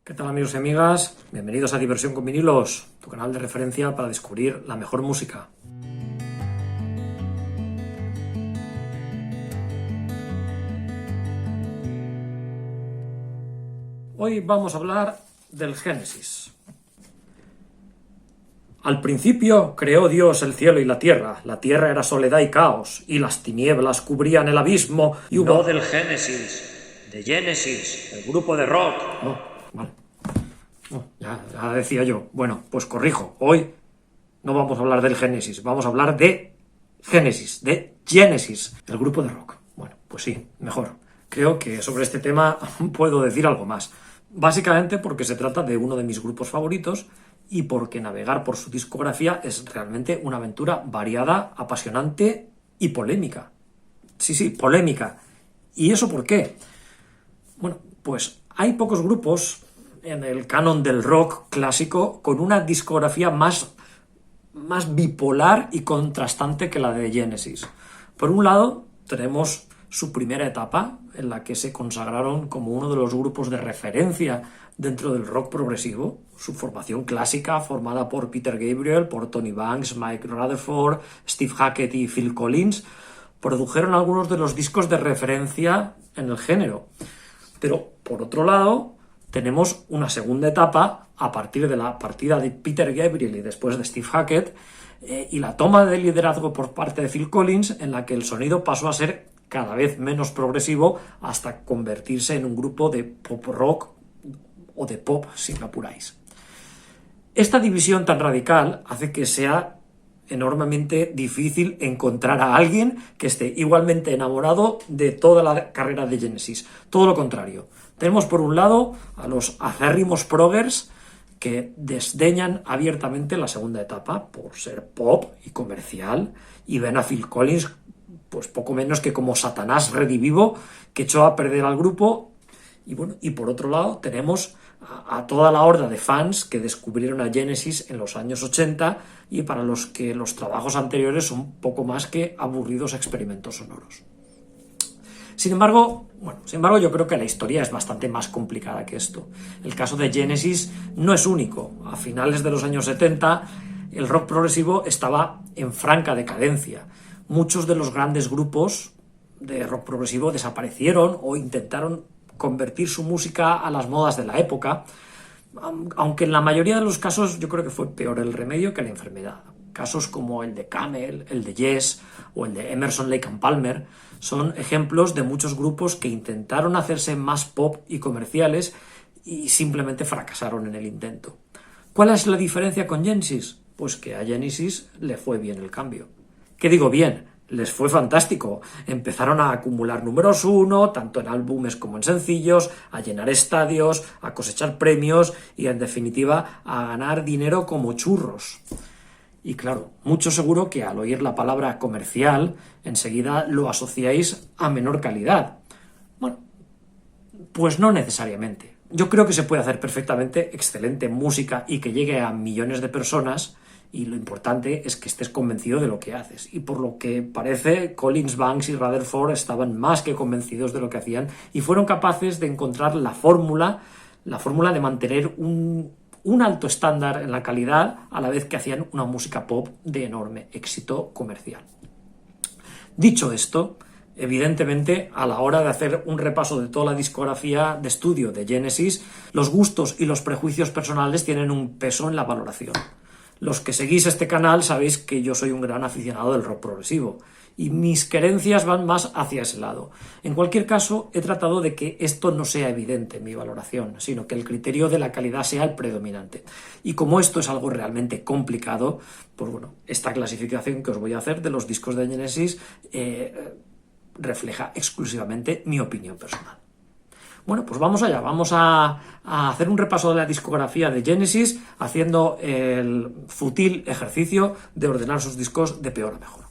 ¿Qué tal, amigos y amigas? Bienvenidos a Diversión con Vinilos, tu canal de referencia para descubrir la mejor música. Hoy vamos a hablar del Génesis. Al principio creó Dios el cielo y la tierra era soledad y caos, y las tinieblas cubrían el abismo, y hubo... No del Génesis, de Genesis, el grupo de rock. No, vale. No, ya decía yo. Bueno, pues corrijo. Hoy no vamos a hablar del Génesis, vamos a hablar de Génesis, de Genesis, el grupo de rock. Bueno, pues sí, mejor. Creo que sobre este tema puedo decir algo más. Básicamente porque se trata de uno de mis grupos favoritos y porque navegar por su discografía es realmente una aventura variada, apasionante y polémica. Sí, polémica. ¿Y eso por qué? Bueno, pues hay pocos grupos en el canon del rock clásico con una discografía más bipolar y contrastante que la de Genesis. Por un lado, tenemos su primera etapa, en la que se consagraron como uno de los grupos de referencia dentro del rock progresivo, su formación clásica formada por Peter Gabriel, por Tony Banks, Mike Rutherford, Steve Hackett y Phil Collins, produjeron algunos de los discos de referencia en el género. Pero, por otro lado, tenemos una segunda etapa a partir de la partida de Peter Gabriel y después de Steve Hackett y la toma de liderazgo por parte de Phil Collins, en la que el sonido pasó a ser cada vez menos progresivo hasta convertirse en un grupo de pop rock o de pop, si me apuráis. Esta división tan radical hace que sea enormemente difícil encontrar a alguien que esté igualmente enamorado de toda la carrera de Genesis. Todo lo contrario. Tenemos por un lado a los acérrimos proggers que desdeñan abiertamente la segunda etapa por ser pop y comercial y ven a Phil Collins pues poco menos que como Satanás redivivo que echó a perder al grupo. Y bueno, y por otro lado tenemos a toda la horda de fans que descubrieron a Genesis en los años 80 y para los que los trabajos anteriores son poco más que aburridos experimentos sonoros. Sin embargo, yo creo que la historia es bastante más complicada que esto. El caso de Genesis no es único. A finales de los años 70, el rock progresivo estaba en franca decadencia. Muchos de los grandes grupos de rock progresivo desaparecieron o intentaron convertir su música a las modas de la época, aunque en la mayoría de los casos yo creo que fue peor el remedio que la enfermedad. Casos como el de Camel, el de Yes o el de Emerson, Lake and Palmer son ejemplos de muchos grupos que intentaron hacerse más pop y comerciales y simplemente fracasaron en el intento. ¿Cuál es la diferencia con Genesis? Pues que a Genesis le fue bien el cambio. ¿Qué digo bien? Les fue fantástico. Empezaron a acumular números 1, tanto en álbumes como en sencillos, a llenar estadios, a cosechar premios y, en definitiva, a ganar dinero como churros. Y claro, mucho seguro que al oír la palabra comercial, enseguida lo asociáis a menor calidad. Bueno, pues no necesariamente. Yo creo que se puede hacer perfectamente excelente música y que llegue a millones de personas, y lo importante es que estés convencido de lo que haces. Y por lo que parece, Collins, Banks y Rutherford estaban más que convencidos de lo que hacían y fueron capaces de encontrar la fórmula de mantener un alto estándar en la calidad a la vez que hacían una música pop de enorme éxito comercial. Dicho esto, evidentemente, a la hora de hacer un repaso de toda la discografía de estudio de Genesis, los gustos y los prejuicios personales tienen un peso en la valoración. Los que seguís este canal sabéis que yo soy un gran aficionado del rock progresivo y mis querencias van más hacia ese lado. En cualquier caso, he tratado de que esto no sea evidente en mi valoración, sino que el criterio de la calidad sea el predominante. Y como esto es algo realmente complicado, pues bueno, esta clasificación que os voy a hacer de los discos de Genesis refleja exclusivamente mi opinión personal. Bueno, pues vamos allá, vamos a hacer un repaso de la discografía de Genesis haciendo el fútil ejercicio de ordenar sus discos de peor a mejor.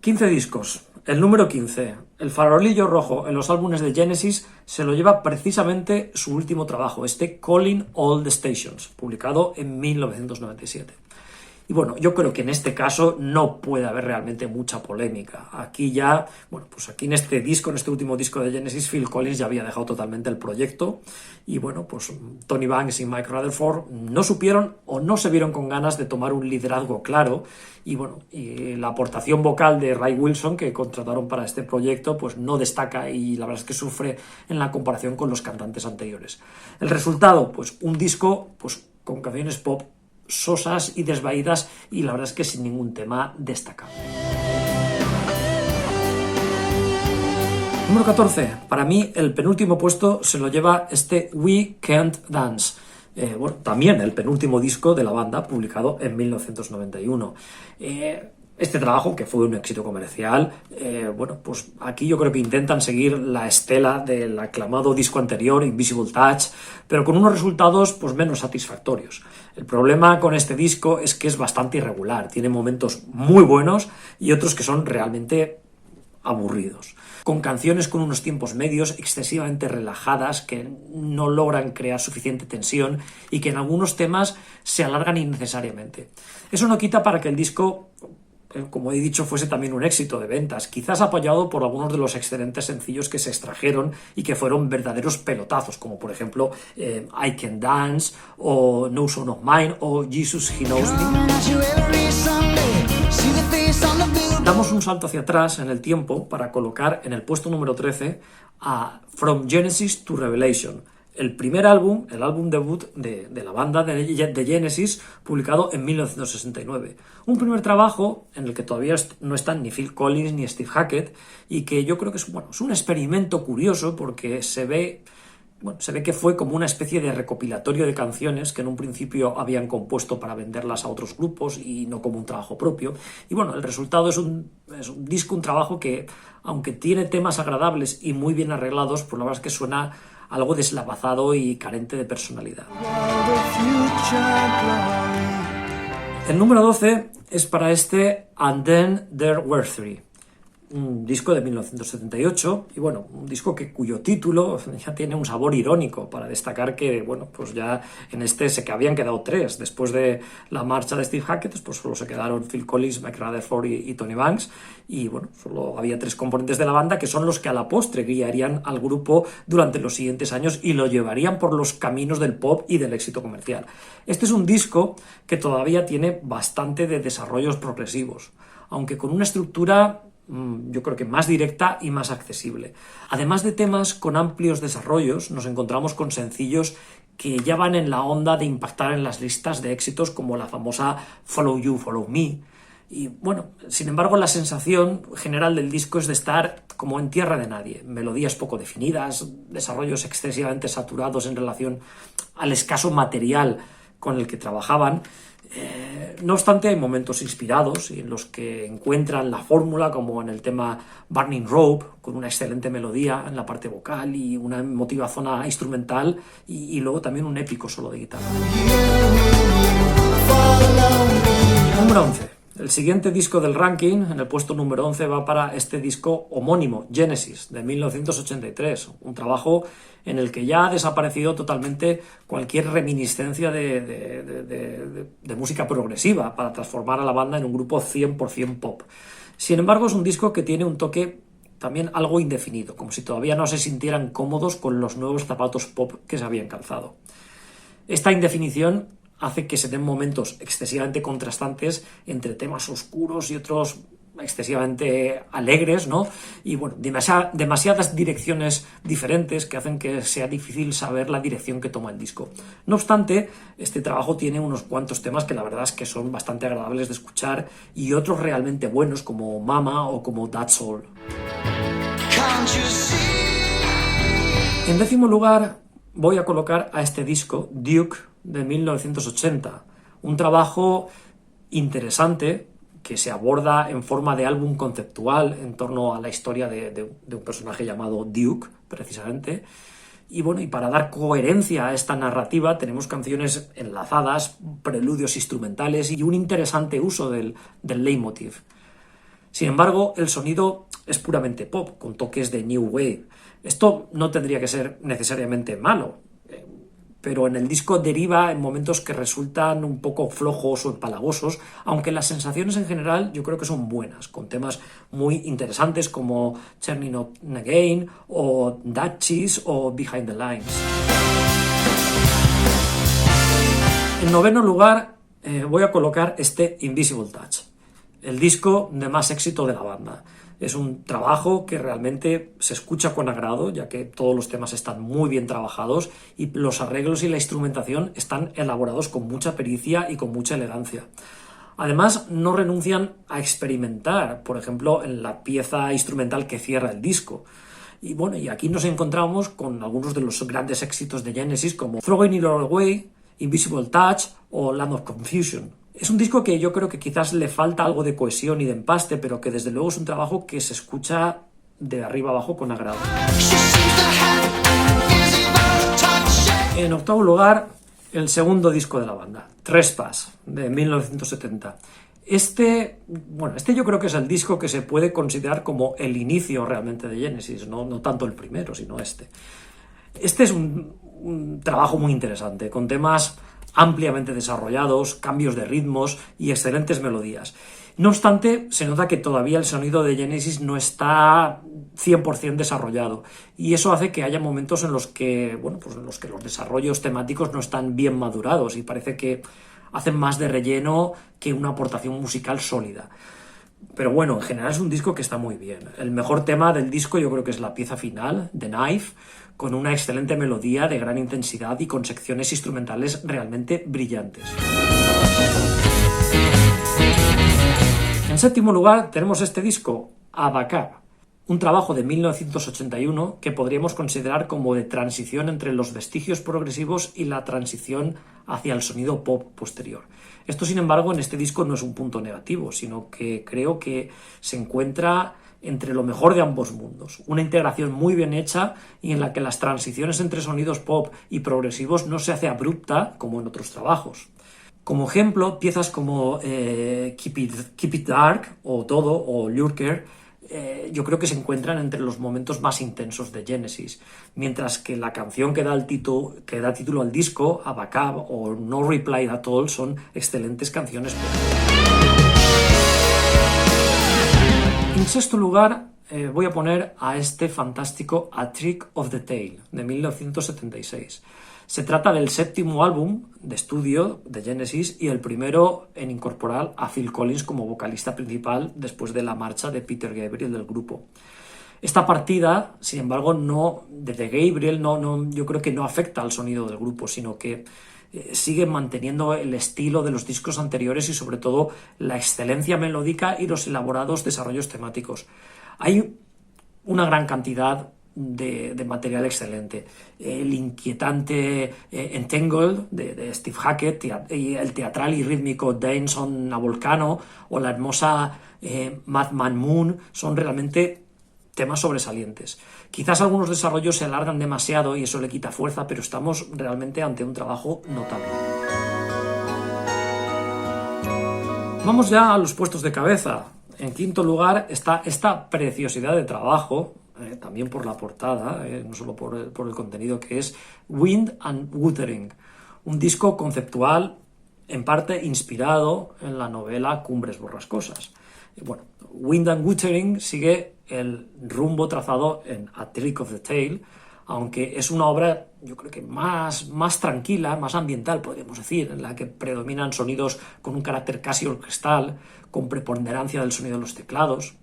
«15 discos. El número 15, el farolillo rojo en los álbumes de Genesis, se lo lleva precisamente su último trabajo, Calling All the Stations, publicado en 1997. Y bueno, yo creo que en este caso no puede haber realmente mucha polémica. Aquí ya, bueno, pues aquí en este disco, en este último disco de Genesis, Phil Collins ya había dejado totalmente el proyecto y bueno, pues Tony Banks y Mike Rutherford no supieron o no se vieron con ganas de tomar un liderazgo claro y bueno, y la aportación vocal de Ray Wilson que contrataron para este proyecto pues no destaca y la verdad es que sufre en la comparación con los cantantes anteriores. El resultado, pues un disco pues con canciones pop sosas y desvaídas y la verdad es que sin ningún tema destacable. Número 14. Para mí el penúltimo puesto se lo lleva este We Can't Dance. Bueno, también el penúltimo disco de la banda, publicado en 1991. Este trabajo, que fue un éxito comercial, bueno, pues aquí yo creo que intentan seguir la estela del aclamado disco anterior, Invisible Touch, pero con unos resultados pues menos satisfactorios. El problema con este disco es que es bastante irregular, tiene momentos muy buenos y otros que son realmente aburridos, con canciones con unos tiempos medios excesivamente relajadas que no logran crear suficiente tensión y que en algunos temas se alargan innecesariamente. Eso no quita para que el disco, como he dicho, fuese también un éxito de ventas, quizás apoyado por algunos de los excelentes sencillos que se extrajeron y que fueron verdaderos pelotazos, como por ejemplo I Can Dance, o No Son of Mine, o Jesus He Knows Me. Damos un salto hacia atrás en el tiempo para colocar en el puesto número 13 a From Genesis to Revelation, el primer álbum, el álbum debut de la banda de Genesis, publicado en 1969. Un primer trabajo en el que todavía no están ni Phil Collins ni Steve Hackett y que yo creo que es, bueno, es un experimento curioso porque se ve que fue como una especie de recopilatorio de canciones que en un principio habían compuesto para venderlas a otros grupos y no como un trabajo propio. Y bueno, el resultado es un disco, un trabajo que, aunque tiene temas agradables y muy bien arreglados, pues la verdad es que suena algo deslavazado y carente de personalidad. El número 12 es para este And Then There Were Three, un disco de 1978 y bueno, un disco cuyo título ya tiene un sabor irónico para destacar que, bueno, pues ya en este se que habían quedado tres. Después de la marcha de Steve Hackett, pues solo se quedaron Phil Collins, Mike Rutherford y Tony Banks y bueno, solo había tres componentes de la banda que son los que a la postre guiarían al grupo durante los siguientes años y lo llevarían por los caminos del pop y del éxito comercial. Este es un disco que todavía tiene bastante de desarrollos progresivos, aunque con una estructura yo creo que más directa y más accesible. Además de temas con amplios desarrollos, nos encontramos con sencillos que ya van en la onda de impactar en las listas de éxitos, como la famosa Follow You, Follow Me. Y bueno, sin embargo, la sensación general del disco es de estar como en tierra de nadie. Melodías poco definidas, desarrollos excesivamente saturados en relación al escaso material con el que trabajaban. No obstante, hay momentos inspirados en los que encuentran la fórmula, como en el tema Burning Rope, con una excelente melodía en la parte vocal y una emotiva zona instrumental y luego también un épico solo de guitarra. Número 11. El siguiente disco del ranking, en el puesto número 11, va para este disco homónimo, Genesis, de 1983, un trabajo en el que ya ha desaparecido totalmente cualquier reminiscencia de música progresiva para transformar a la banda en un grupo 100% pop. Sin embargo, es un disco que tiene un toque también algo indefinido, como si todavía no se sintieran cómodos con los nuevos zapatos pop que se habían calzado. Esta indefinición hace que se den momentos excesivamente contrastantes entre temas oscuros y otros excesivamente alegres, ¿no? Y bueno, demasiadas direcciones diferentes que hacen que sea difícil saber la dirección que toma el disco. No obstante, este trabajo tiene unos cuantos temas que la verdad es que son bastante agradables de escuchar y otros realmente buenos como Mama o como That's All. En décimo lugar voy a colocar a este disco, Duke, de 1980, un trabajo interesante que se aborda en forma de álbum conceptual en torno a la historia de un personaje llamado Duke, precisamente. Y bueno, y para dar coherencia a esta narrativa tenemos canciones enlazadas, preludios instrumentales y un interesante uso del leitmotiv. Sin embargo, el sonido es puramente pop, con toques de new wave. Esto no tendría que ser necesariamente malo. pero en el disco deriva en momentos que resultan un poco flojos o empalagosos, aunque las sensaciones en general yo creo que son buenas, con temas muy interesantes como Turning On Again o Duchess o Behind the Lines. En noveno lugar voy a colocar este Invisible Touch, el disco de más éxito de la banda. Es un trabajo que realmente se escucha con agrado, ya que todos los temas están muy bien trabajados y los arreglos y la instrumentación están elaborados con mucha pericia y con mucha elegancia. Además, no renuncian a experimentar, por ejemplo, en la pieza instrumental que cierra el disco. Y bueno, y aquí nos encontramos con algunos de los grandes éxitos de Genesis, como Throwing It All Away, Invisible Touch o Land of Confusion. Es un disco que yo creo que quizás le falta algo de cohesión y de empaste, pero que desde luego es un trabajo que se escucha de arriba abajo con agrado. En octavo lugar, el segundo disco de la banda, Trespass, de 1970. Este yo creo que es el disco que se puede considerar como el inicio realmente de Genesis, no tanto el primero, sino este. Este es un trabajo muy interesante, con temas ampliamente desarrollados, cambios de ritmos y excelentes melodías. No obstante, se nota que todavía el sonido de Genesis no está 100% desarrollado, y eso hace que haya momentos en los que, los desarrollos temáticos no están bien madurados y parece que hacen más de relleno que una aportación musical sólida. Pero bueno, en general es un disco que está muy bien. El mejor tema del disco yo creo que es la pieza final, The Knife, con una excelente melodía de gran intensidad y con secciones instrumentales realmente brillantes. En séptimo lugar tenemos este disco, Abacab, un trabajo de 1981 que podríamos considerar como de transición entre los vestigios progresivos y la transición hacia el sonido pop posterior. Esto, sin embargo, en este disco no es un punto negativo, sino que creo que se encuentra entre lo mejor de ambos mundos, una integración muy bien hecha y en la que las transiciones entre sonidos pop y progresivos no se hace abrupta como en otros trabajos. Como ejemplo, piezas como Keep It Dark o Todo o Lurker yo creo que se encuentran entre los momentos más intensos de Genesis, mientras que la canción que da título al disco, Abacab o No Reply At All, son excelentes canciones pop. En sexto lugar, voy a poner a este fantástico A Trick of the Tail, de 1976. Se trata del séptimo álbum de estudio de Genesis y el primero en incorporar a Phil Collins como vocalista principal después de la marcha de Peter Gabriel del grupo. Esta partida, sin embargo, de Gabriel yo creo que no afecta al sonido del grupo, sino que sigue manteniendo el estilo de los discos anteriores y sobre todo la excelencia melódica y los elaborados desarrollos temáticos. Hay una gran cantidad de material excelente. El inquietante Entangled de Steve Hackett y el teatral y rítmico Dance on a Volcano o la hermosa Madman Moon son realmente temas sobresalientes. Quizás algunos desarrollos se alargan demasiado y eso le quita fuerza, pero estamos realmente ante un trabajo notable. Vamos ya a los puestos de cabeza. En quinto lugar está esta preciosidad de trabajo, también por la portada, no solo por el contenido, que es Wind and Wuthering, un disco conceptual en parte inspirado en la novela Cumbres Borrascosas. Bueno, Wind and Wuthering sigue el rumbo trazado en A Trick of the Tail, aunque es una obra, yo creo que más tranquila, más ambiental, podríamos decir, en la que predominan sonidos con un carácter casi orquestal, con preponderancia del sonido de los teclados.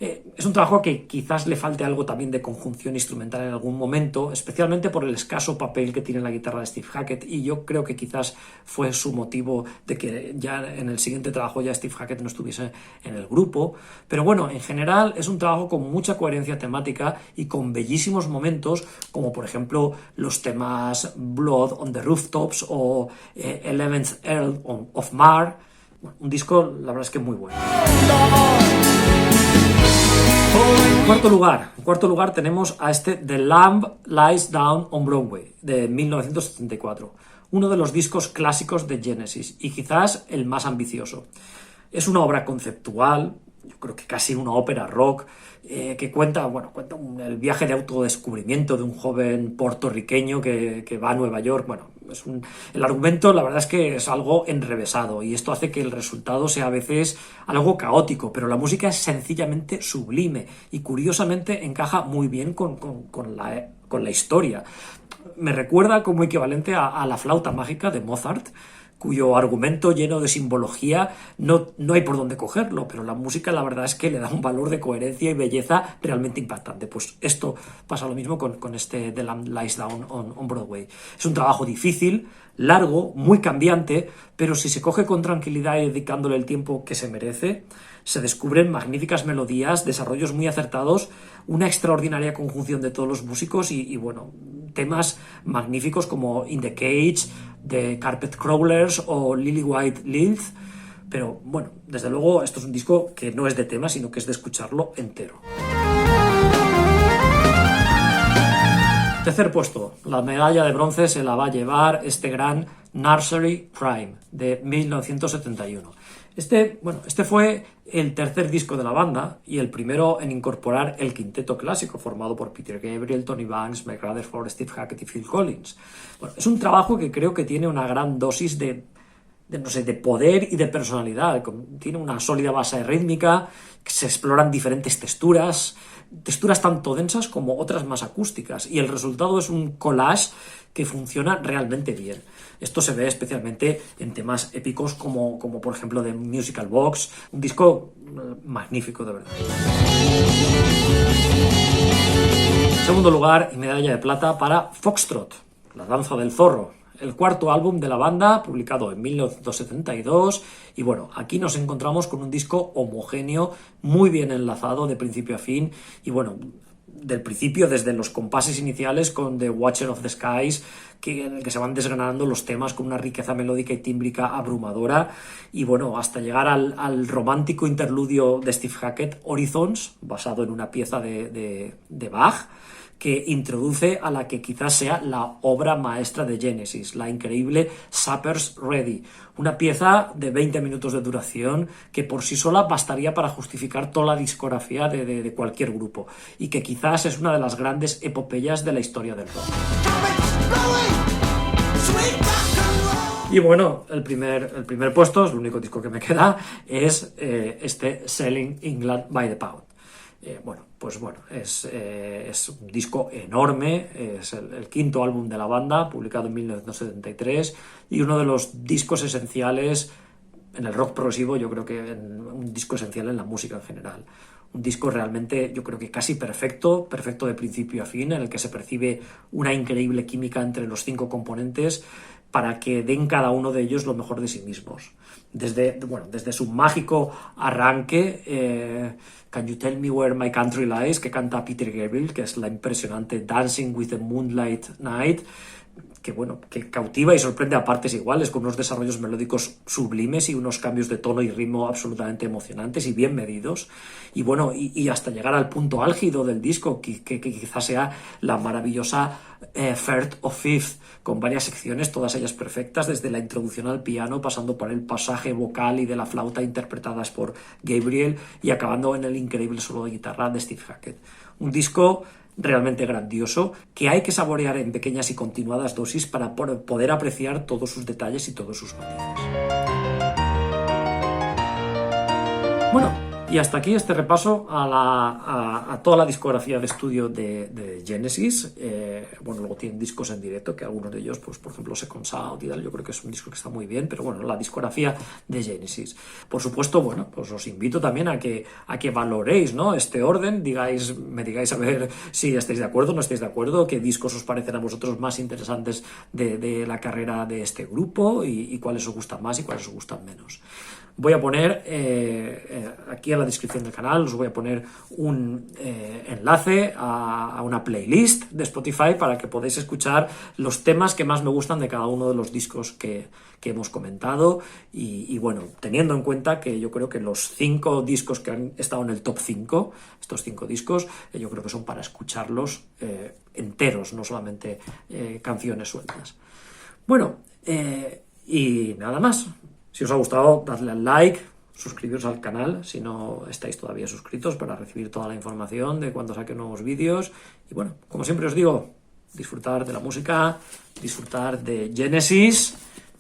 Es un trabajo que quizás le falte algo también de conjunción instrumental en algún momento, especialmente por el escaso papel que tiene la guitarra de Steve Hackett, y yo creo que quizás fue su motivo de que ya en el siguiente trabajo ya Steve Hackett no estuviese en el grupo. Pero bueno, en general es un trabajo con mucha coherencia temática y con bellísimos momentos, como por ejemplo los temas Blood on the Rooftops o 11th Earl of Mar. Bueno, un disco, la verdad es que muy bueno. En cuarto lugar tenemos a este The Lamb Lies Down on Broadway, de 1974, uno de los discos clásicos de Genesis y quizás el más ambicioso. Es una obra conceptual, yo creo que casi una ópera rock, que cuenta el viaje de autodescubrimiento de un joven puertorriqueño que va a Nueva York. Bueno, el argumento, la verdad es que es algo enrevesado, y esto hace que el resultado sea a veces algo caótico, pero la música es sencillamente sublime y curiosamente encaja muy bien con la historia. Me recuerda como equivalente a la flauta mágica de Mozart, cuyo argumento lleno de simbología no hay por dónde cogerlo, pero la música la verdad es que le da un valor de coherencia y belleza realmente impactante. Pues esto pasa lo mismo con este The Lamb Lies Down on Broadway. Es un trabajo difícil, largo, muy cambiante, pero si se coge con tranquilidad y dedicándole el tiempo que se merece, se descubren magníficas melodías, desarrollos muy acertados, una extraordinaria conjunción de todos los músicos y bueno, temas magníficos como In the Cage, de Carpet Crawlers o Lily White Lilith. Pero bueno, desde luego esto es un disco que no es de tema, sino que es de escucharlo entero. Tercer puesto, la medalla de bronce se la va a llevar este gran Nursery Rhyme de 1971. Este fue el tercer disco de la banda y el primero en incorporar el quinteto clásico formado por Peter Gabriel, Tony Banks, Mike Rutherford, Steve Hackett y Phil Collins. Bueno, es un trabajo que creo que tiene una gran dosis de poder y de personalidad. Tiene una sólida base rítmica, que se exploran diferentes texturas tanto densas como otras más acústicas, y el resultado es un collage que funciona realmente bien. Esto se ve especialmente en temas épicos como por ejemplo The Musical Box, un disco magnífico de verdad. En segundo lugar, y medalla de plata para Foxtrot, La danza del zorro, el cuarto álbum de la banda, publicado en 1972, y bueno, aquí nos encontramos con un disco homogéneo, muy bien enlazado de principio a fin, y bueno, del principio, desde los compases iniciales con The Watcher of the Skies, en el que se van desgranando los temas con una riqueza melódica y tímbrica abrumadora, y bueno, hasta llegar al romántico interludio de Steve Hackett, Horizons, basado en una pieza de Bach, que introduce a la que quizás sea la obra maestra de Genesis, la increíble Supper's Ready, una pieza de 20 minutos de duración que por sí sola bastaría para justificar toda la discografía de cualquier grupo, y que quizás es una de las grandes epopeyas de la historia del rock. Y bueno, el primer puesto, es el único disco que me queda, es este Selling England by the Pound. Es un disco enorme, es el quinto álbum de la banda, publicado en 1973, y uno de los discos esenciales en el rock progresivo, yo creo que un disco esencial en la música en general. Un disco realmente, yo creo que casi perfecto de principio a fin, en el que se percibe una increíble química entre los 5 componentes para que den cada uno de ellos lo mejor de sí mismos. Desde su mágico arranque, Can You Tell Me Where My Country Lies, que canta Peter Gabriel, que es la impresionante Dancing with the Moonlight Night, que cautiva y sorprende a partes iguales, con unos desarrollos melódicos sublimes y unos cambios de tono y ritmo absolutamente emocionantes y bien medidos, y hasta llegar al punto álgido del disco, que quizás sea la maravillosa Third of Fifth, con varias secciones, todas ellas perfectas, desde la introducción al piano, pasando por el pasaje vocal y de la flauta interpretadas por Gabriel, y acabando en el increíble solo de guitarra de Steve Hackett. Un disco realmente grandioso, que hay que saborear en pequeñas y continuadas dosis para poder apreciar todos sus detalles y todos sus matices. Bueno, y hasta aquí este repaso a toda la discografía de estudio de Genesis. Luego tienen discos en directo, que algunos de ellos, pues por ejemplo Second Sound y tal, yo creo que es un disco que está muy bien, pero bueno, la discografía de Genesis. Por supuesto, pues os invito también a que valoréis, ¿no?, este orden, me digáis a ver si estáis de acuerdo o no estáis de acuerdo, qué discos os parecen a vosotros más interesantes de la carrera de este grupo, y cuáles os gustan más y cuáles os gustan menos. Voy a poner aquí en la descripción del canal, os voy a poner un enlace a una playlist de Spotify para que podáis escuchar los temas que más me gustan de cada uno de los discos que hemos comentado, y bueno, teniendo en cuenta que yo creo que los 5 discos que han estado en el top 5, estos 5 discos, yo creo que son para escucharlos enteros, no solamente canciones sueltas. Bueno, y nada más. Si os ha gustado, dadle al like, suscribiros al canal si no estáis todavía suscritos para recibir toda la información de cuando saque nuevos vídeos. Y bueno, como siempre os digo, disfrutar de la música, disfrutar de Genesis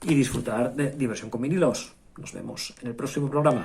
y disfrutar de diversión con vinilos. Nos vemos en el próximo programa.